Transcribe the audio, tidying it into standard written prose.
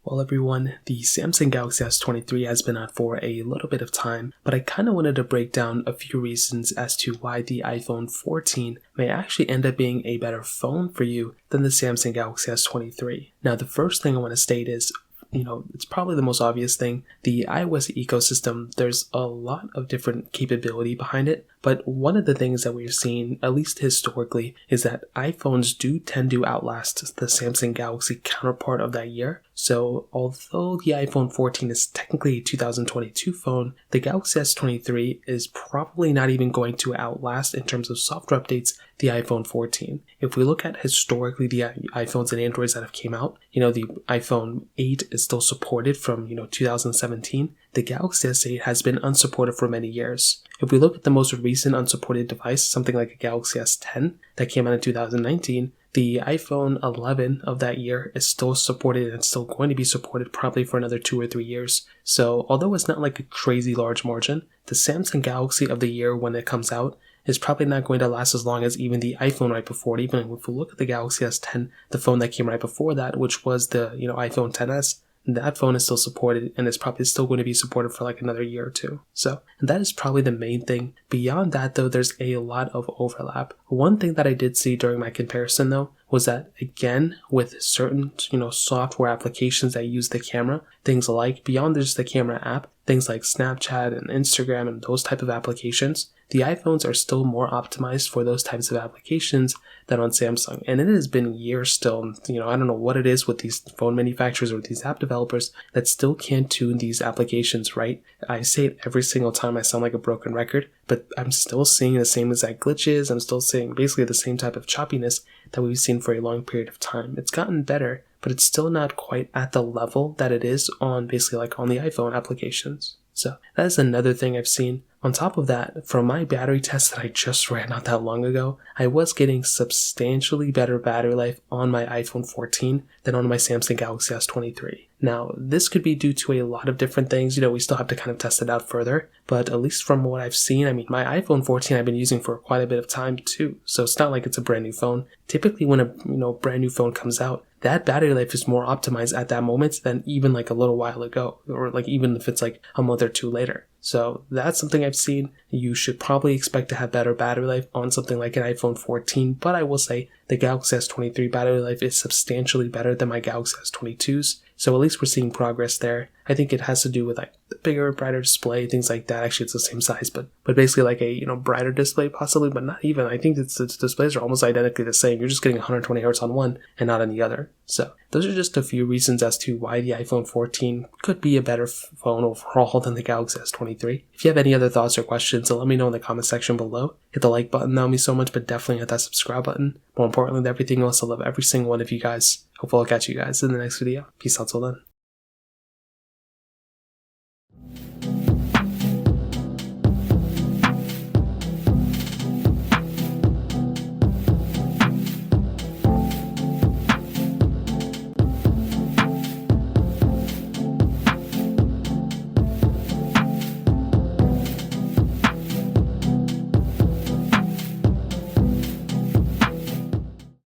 Well, everyone, the Samsung Galaxy S23 has been out for a little bit of time, but I kind of wanted to break down a few reasons as to why the iPhone 14 may actually end up being a better phone for you than the Samsung Galaxy S23. Now, the first thing I want to state is, it's probably the most obvious thing. The iOS ecosystem, there's a lot of different capability behind it, but one of the things that we've seen, at least historically, is that iPhones do tend to outlast the Samsung Galaxy counterpart of that year. So although the iPhone 14 is technically a 2022 phone, the Galaxy S23 is probably not even going to outlast in terms of software updates the iPhone 14. If we look at historically the iPhones and Androids that have came out, the iPhone 8 is still supported from 2017. The Galaxy S8 has been unsupported for many years. If we look at the most recent unsupported device, something like a Galaxy S10 that came out in 2019, the iPhone 11 of that year is still supported and still going to be supported probably for another 2 or 3 years. So although it's not like a crazy large margin, the Samsung Galaxy of the year when it comes out is probably not going to last as long as even the iPhone right before it. Even if we look at the Galaxy S10, the phone that came right before that, which was the iPhone XS, that phone is still supported and is probably still going to be supported for like another year or two. So that is probably the main thing. Beyond that though, there's a lot of overlap. One thing that I did see during my comparison though was that again with certain software applications that use the camera, things like beyond just the camera app, things like Snapchat and Instagram and those type of applications, the iPhones are still more optimized for those types of applications than on Samsung. And it has been years still, I don't know what it is with these phone manufacturers or these app developers that still can't tune these applications right. I say it every single time I sound like a broken record, but I'm still seeing the same exact glitches. I'm still seeing basically the same type of choppiness that we've seen for a long period of time. It's gotten better, but it's still not quite at the level that it is on basically like on the iPhone applications. So that is another thing I've seen. On top of that, from my battery test that I just ran not that long ago, I was getting substantially better battery life on my iPhone 14 than on my Samsung Galaxy S23. Now, this could be due to a lot of different things. We still have to kind of test it out further, but at least from what I've seen, my iPhone 14 I've been using for quite a bit of time too, so it's not like it's a brand new phone. Typically when a brand new phone comes out, that battery life is more optimized at that moment than even like a little while ago, or like even if it's like a month or two later. So that's something I've seen. You should probably expect to have better battery life on something like an iPhone 14, but I will say the Galaxy S23 battery life is substantially better than my Galaxy S22's. So at least we're seeing progress there. I think it has to do with like the bigger, brighter display, things like that. Actually, it's the same size, but basically like a brighter display possibly, but not even. I think the displays are almost identically the same. You're just getting 120 Hz on one and not on the other. So those are just a few reasons as to why the iPhone 14 could be a better phone overall than the Galaxy S23. If you have any other thoughts or questions, let me know in the comment section below. Hit the like button, that would mean so much, but definitely hit that subscribe button. More importantly than everything else, I love every single one of you guys. Hopefully I'll catch you guys in the next video. Peace out till then.